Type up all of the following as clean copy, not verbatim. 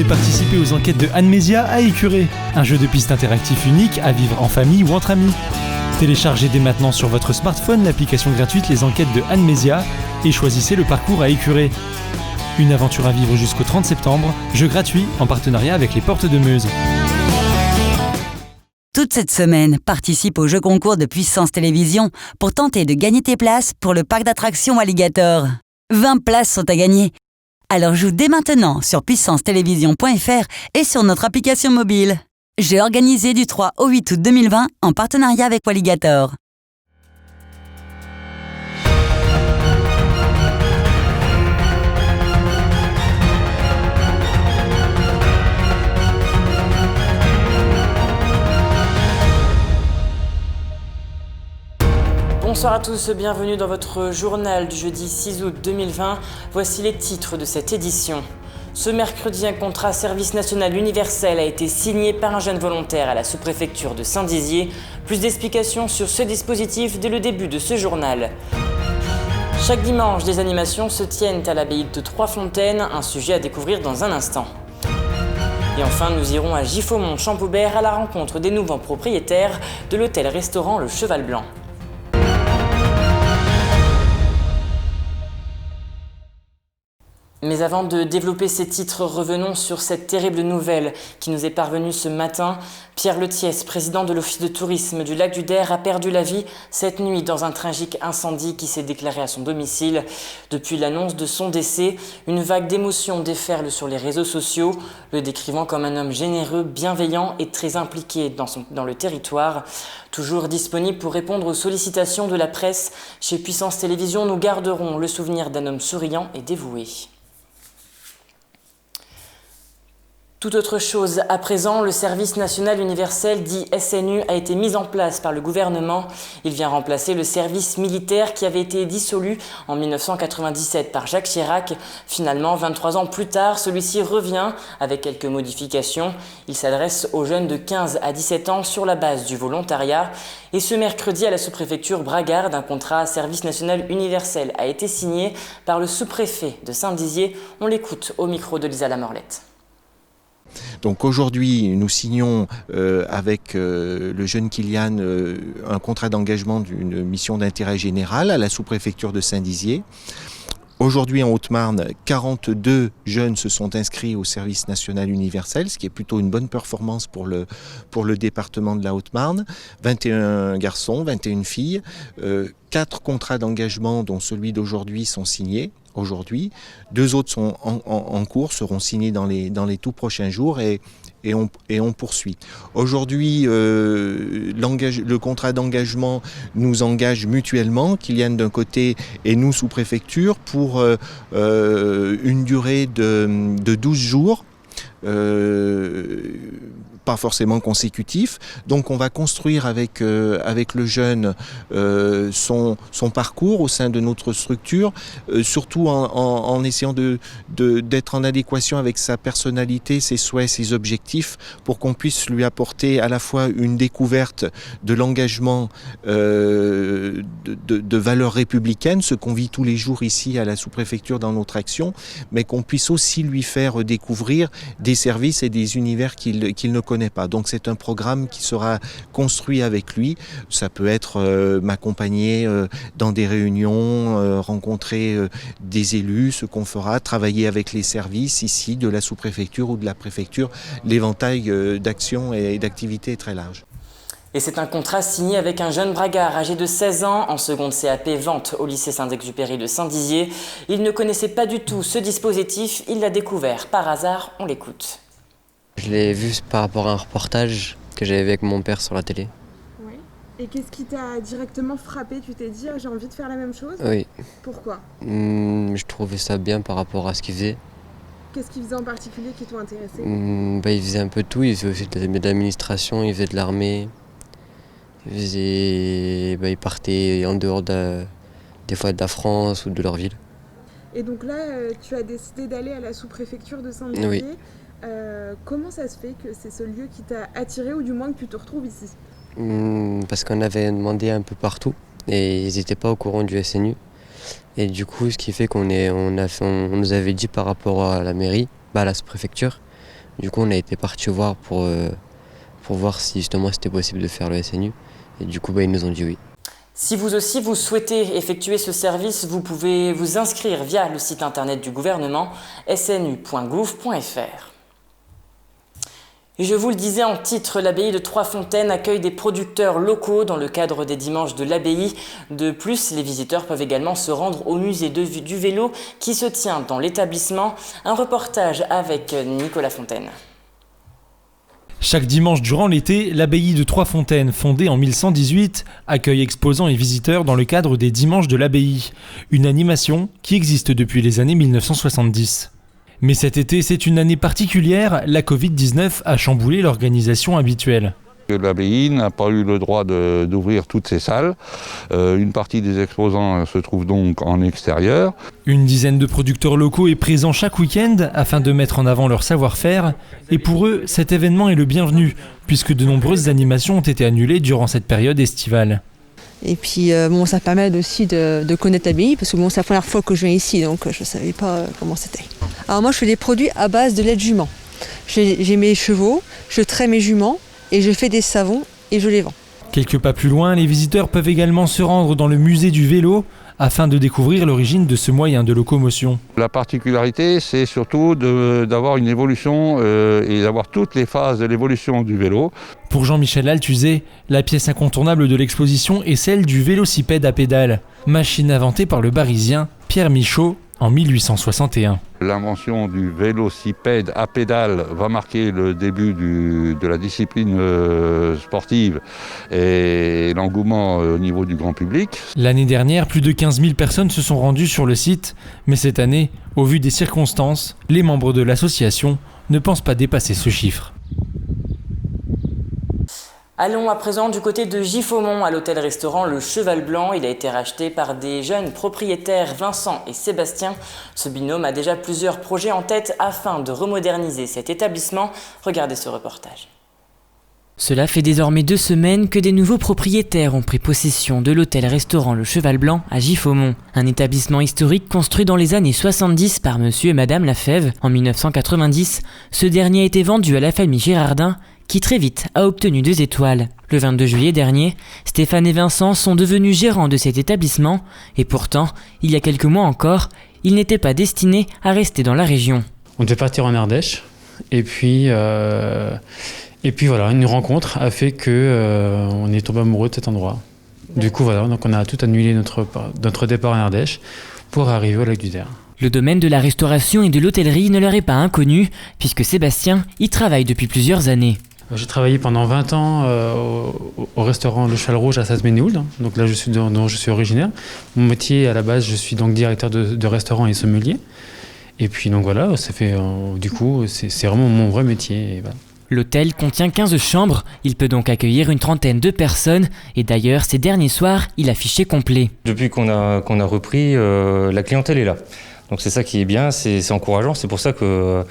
Venez participer aux enquêtes de Amnesia à Écuré, un jeu de piste interactif unique à vivre en famille ou entre amis. Téléchargez dès maintenant sur votre smartphone l'application gratuite Les Enquêtes de Amnesia et choisissez le parcours à Écuré. Une aventure à vivre jusqu'au 30 septembre, jeu gratuit en partenariat avec les Portes de Meuse. Toute cette semaine, participe au jeu concours de Puissance Télévisions pour tenter de gagner tes places pour le parc d'attractions Alligator. 20 places sont à gagner. Alors joue dès maintenant sur puissancetélévision.fr et sur notre application mobile. Jeu organisé du 3 au 8 août 2020 en partenariat avec Alligator. Bonsoir à tous, bienvenue dans votre journal du jeudi 6 août 2020. Voici les titres de cette édition. Ce mercredi, un contrat service national universel a été signé par un jeune volontaire à la sous-préfecture de Saint-Dizier. Plus d'explications sur ce dispositif dès le début de ce journal. Chaque dimanche, des animations se tiennent à l'abbaye de Trois-Fontaines, un sujet à découvrir dans un instant. Et enfin, nous irons à Giffaumont-Champoubert à la rencontre des nouveaux propriétaires de l'hôtel-restaurant Le Cheval Blanc. Mais avant de développer ces titres, revenons sur cette terrible nouvelle qui nous est parvenue ce matin. Pierre Lethiès, président de l'Office de tourisme du lac du Der, a perdu la vie cette nuit dans un tragique incendie qui s'est déclaré à son domicile. Depuis l'annonce de son décès, une vague d'émotions déferle sur les réseaux sociaux, le décrivant comme un homme généreux, bienveillant et très impliqué dans le territoire. Toujours disponible pour répondre aux sollicitations de la presse, chez Puissance Télévisions, nous garderons le souvenir d'un homme souriant et dévoué. Tout autre chose, à présent, le service national universel dit SNU a été mis en place par le gouvernement. Il vient remplacer le service militaire qui avait été dissolu en 1997 par Jacques Chirac. Finalement, 23 ans plus tard, celui-ci revient avec quelques modifications. Il s'adresse aux jeunes de 15 à 17 ans sur la base du volontariat. Et ce mercredi, à la sous-préfecture Bragarde, un contrat service national universel a été signé par le sous-préfet de Saint-Dizier. On l'écoute au micro de Lisa Lamorlette. Donc aujourd'hui, nous signons avec le jeune Kylian un contrat d'engagement d'une mission d'intérêt général à la sous-préfecture de Saint-Dizier. Aujourd'hui, en Haute-Marne, 42 jeunes se sont inscrits au service national universel, ce qui est plutôt une bonne performance pour le département de la Haute-Marne. 21 garçons, 21 filles, 4 contrats d'engagement, dont celui d'aujourd'hui, sont signés. Aujourd'hui, 2 autres sont en cours, seront signés dans les tout prochains jours et on poursuit. Aujourd'hui, le contrat d'engagement nous engage mutuellement, Kylian d'un côté et nous sous-préfecture, pour une durée de 12 jours. Pas forcément consécutif. Donc on va construire avec le jeune son parcours au sein de notre structure, surtout en essayant d'être en adéquation avec sa personnalité, ses souhaits, ses objectifs, pour qu'on puisse lui apporter à la fois une découverte de l'engagement de valeurs républicaines, ce qu'on vit tous les jours ici à la sous-préfecture dans notre action, mais qu'on puisse aussi lui faire découvrir des services et des univers qu'il ne connaît pas. Donc c'est un programme qui sera construit avec lui. Ça peut être m'accompagner dans des réunions, rencontrer des élus, ce qu'on fera, travailler avec les services ici de la sous-préfecture ou de la préfecture. L'éventail d'actions et d'activités est très large. Et c'est un contrat signé avec un jeune bragard âgé de 16 ans en seconde CAP vente au lycée Saint-Exupéry de Saint-Dizier. Il ne connaissait pas du tout ce dispositif, il l'a découvert par hasard, on l'écoute. Je l'ai vu par rapport à un reportage que j'avais vu avec mon père sur la télé. Ouais. Et qu'est-ce qui t'a directement frappé? Tu t'es dit j'ai envie de faire la même chose? Oui. Pourquoi? Je trouvais ça bien par rapport à ce qu'il faisait. Qu'est-ce qu'il faisait en particulier qui t'ont intéressé? Il faisait un peu de tout, il faisait aussi de l'administration, il faisait de l'armée. Il partait en dehors des fois de la France ou de leur ville. Et donc là, tu as décidé d'aller à la sous-préfecture de Saint-Dizier. Oui. Comment ça se fait que c'est ce lieu qui t'a attiré ou du moins que tu te retrouves ici? Parce qu'on avait demandé un peu partout et ils n'étaient pas au courant du SNU. Et du coup, ce qui fait qu'on nous avait dit par rapport à la mairie, à la sous-préfecture, Du coup, on a été parti voir pour voir si justement c'était possible de faire le SNU. Et du coup, ils nous ont dit oui. Si vous aussi vous souhaitez effectuer ce service, vous pouvez vous inscrire via le site internet du gouvernement snu.gouv.fr. Et je vous le disais en titre, l'abbaye de Trois-Fontaines accueille des producteurs locaux dans le cadre des dimanches de l'abbaye. De plus, les visiteurs peuvent également se rendre au musée du vélo qui se tient dans l'établissement. Un reportage avec Nicolas Fontaine. Chaque dimanche durant l'été, l'abbaye de Trois-Fontaines, fondée en 1118, accueille exposants et visiteurs dans le cadre des Dimanches de l'abbaye, une animation qui existe depuis les années 1970. Mais cet été, c'est une année particulière, la Covid-19 a chamboulé l'organisation habituelle. L'abbaye n'a pas eu le droit d'ouvrir toutes ses salles. Une partie des exposants se trouve donc en extérieur. Une dizaine de producteurs locaux est présent chaque week-end afin de mettre en avant leur savoir-faire. Et pour eux, cet événement est le bienvenu, puisque de nombreuses animations ont été annulées durant cette période estivale. Et puis ça permet aussi de connaître l'abbaye, parce que c'est la première fois que je viens ici, donc je ne savais pas comment c'était. Alors moi je fais des produits à base de lait de jument. J'ai mes chevaux, je traite mes juments, et je fais des savons et je les vends. Quelques pas plus loin, les visiteurs peuvent également se rendre dans le musée du vélo afin de découvrir l'origine de ce moyen de locomotion. La particularité, c'est surtout d'avoir une évolution et d'avoir toutes les phases de l'évolution du vélo. Pour Jean-Michel Altuzet, la pièce incontournable de l'exposition est celle du vélocipède à pédales, machine inventée par le Barisien Pierre Michaud en 1861. L'invention du vélocipède à pédales va marquer le début de la discipline sportive et l'engouement au niveau du grand public. L'année dernière, plus de 15 000 personnes se sont rendues sur le site, mais cette année, au vu des circonstances, les membres de l'association ne pensent pas dépasser ce chiffre. Allons à présent du côté de Giffaumont, à l'hôtel-restaurant Le Cheval Blanc. Il a été racheté par des jeunes propriétaires, Vincent et Sébastien. Ce binôme a déjà plusieurs projets en tête afin de remoderniser cet établissement. Regardez ce reportage. Cela fait désormais 2 semaines que des nouveaux propriétaires ont pris possession de l'hôtel-restaurant Le Cheval Blanc à Giffaumont. Un établissement historique construit dans les années 70 par monsieur et madame Lafève. En 1990, ce dernier a été vendu à la famille Girardin, qui très vite a obtenu 2 étoiles. Le 22 juillet dernier, Stéphane et Vincent sont devenus gérants de cet établissement et pourtant, il y a quelques mois encore, ils n'étaient pas destinés à rester dans la région. On devait partir en Ardèche et puis voilà, une rencontre a fait que on est tombé amoureux de cet endroit. Du coup voilà, donc on a tout annulé notre départ en Ardèche pour arriver au lac du Der. Le domaine de la restauration et de l'hôtellerie ne leur est pas inconnu puisque Sébastien y travaille depuis plusieurs années. J'ai travaillé pendant 20 ans au restaurant Le Cheval Rouge à Sass-Ménéhould, donc là dont je suis originaire. Mon métier à la base, je suis donc directeur de restaurant et sommelier. Et puis donc voilà, ça fait du coup c'est vraiment mon vrai métier. Et voilà. L'hôtel contient 15 chambres, il peut donc accueillir une trentaine de personnes et d'ailleurs ces derniers soirs, il affichait complet. Depuis qu'on a repris, la clientèle est là. Donc c'est ça qui est bien, c'est encourageant, c'est pour ça que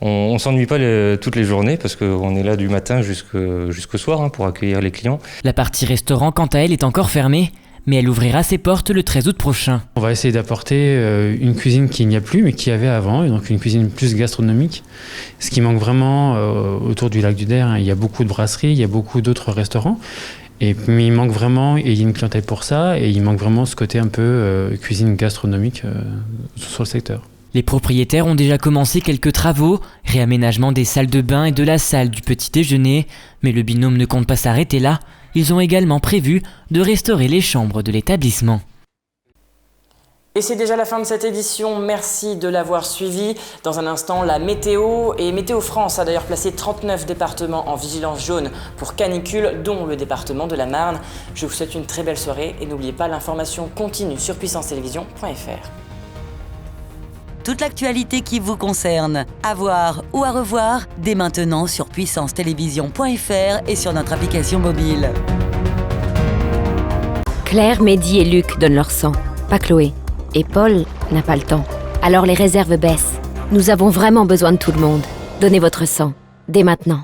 on s'ennuie pas toutes les journées parce qu'on est là du matin jusqu'au soir pour accueillir les clients. La partie restaurant, quant à elle, est encore fermée, mais elle ouvrira ses portes le 13 août prochain. On va essayer d'apporter une cuisine qu'il n'y a plus, mais qu'il y avait avant, et donc une cuisine plus gastronomique. Ce qui manque vraiment autour du lac du Der, il y a beaucoup de brasseries, il y a beaucoup d'autres restaurants. Mais il manque vraiment, et il y a une clientèle pour ça, et il manque vraiment ce côté un peu cuisine gastronomique sur le secteur. Les propriétaires ont déjà commencé quelques travaux, réaménagement des salles de bain et de la salle du petit déjeuner, mais le binôme ne compte pas s'arrêter là, ils ont également prévu de restaurer les chambres de l'établissement. Et c'est déjà la fin de cette édition, merci de l'avoir suivi. Dans un instant, la météo, et Météo France a d'ailleurs placé 39 départements en vigilance jaune pour canicule, dont le département de la Marne. Je vous souhaite une très belle soirée et n'oubliez pas l'information continue sur puissancetélévision.fr. Toute l'actualité qui vous concerne, à voir ou à revoir, dès maintenant sur puissancetélévision.fr et sur notre application mobile. Claire, Mehdi et Luc donnent leur sang, pas Chloé. Et Paul n'a pas le temps. Alors les réserves baissent. Nous avons vraiment besoin de tout le monde. Donnez votre sang, dès maintenant.